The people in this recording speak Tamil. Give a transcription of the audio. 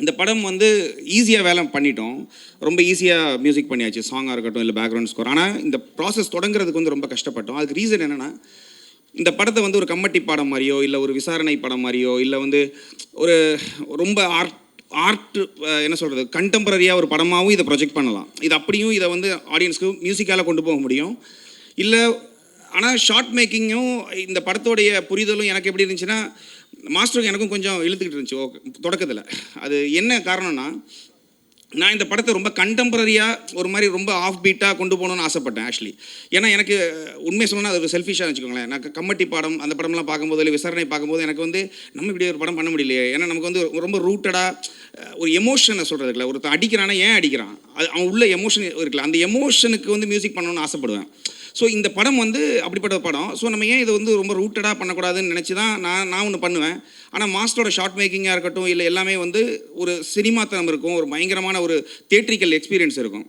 இந்த படம் வந்து ஈஸியாக வேலை பண்ணிட்டோம். ரொம்ப ஈஸியாக மியூசிக் பண்ணியாச்சு. சாங்காக இருக்கட்டும், இல்லை பேக்ரவுண்ட் ஸ்கோர். ஆனால் இந்த ப்ராசஸ் தொடங்குறதுக்கு வந்து ரொம்ப கஷ்டப்பட்டோம். அதுக்கு ரீசன் என்னென்னா, இந்த படத்தை வந்து ஒரு கம்மட்டி படம் மாதிரியோ, இல்லை ஒரு விசாரணை படம் மாதிரியோ, இல்லை வந்து ஒரு ரொம்ப ஆர்ட் என்ன சொல்கிறது, கண்டெம்பரரியாக ஒரு படமாகவும் இதை ப்ரொஜெக்ட் பண்ணலாம். இது அப்படியும் இதை வந்து ஆடியன்ஸ்க்கு மியூசிக்கால் கொண்டு போக முடியும். இல்லை ஆனால் ஷார்ட் மேக்கிங்கும் இந்த படத்தோடைய புரிதலும் எனக்கு எப்படி இருந்துச்சுன்னா, மாஸ்டருக்கு எனக்கும் கொஞ்சம் இழுத்துக்கிட்டு இருந்துச்சு தொடக்கத்தில். அது என்ன காரணம்னா, நான் இந்த படத்தை ரொம்ப கண்டெம்பரரியாக ஒரு மாதிரி ரொம்ப ஆஃப் பீட்டாக கொண்டு போகணுன்னு ஆசைப்பட்டேன் ஆக்சுவலி. ஏன்னா எனக்கு உண்மையை சொல்லணும்னா அது ஒரு செல்ஃபிஷாக வச்சுக்கோங்களேன். நான் கம்மட்டி படம் அந்த படம்லாம் பார்க்கும்போது, இல்லை விசாரணை பார்க்கும்போது எனக்கு வந்து நம்ம இப்படி ஒரு படம் பண்ண முடியலையே. ஏன்னா நமக்கு வந்து ரொம்ப ரூட்டடாக ஒரு எமோஷனை சொல்கிறது இருக்குல்ல, ஒருத்தன் அடிக்கிறானா ஏன் அடிக்கிறான், அது அவன் உள்ள எமோஷன் இருக்குல்ல, அந்த எமோஷனுக்கு வந்து மியூசிக் பண்ணணும்னு ஆசைப்படுவேன். ஸோ இந்த படம் வந்து அப்படிப்பட்ட படம். ஸோ நம்ம ஏன் இதை வந்து ரொம்ப ரூட்டடாக பண்ணக்கூடாதுன்னு நினச்சி தான் நான் ஒன்று பண்ணுவேன். ஆனால் மாஸ்டரோட ஷார்ட் மேக்கிங்காக இருக்கட்டும், இல்லை எல்லாமே வந்து ஒரு சினிமாத்தனம் இருக்கும், ஒரு பயங்கரமான ஒரு தியேட்ரிக்கல் எக்ஸ்பீரியன்ஸ் இருக்கும்.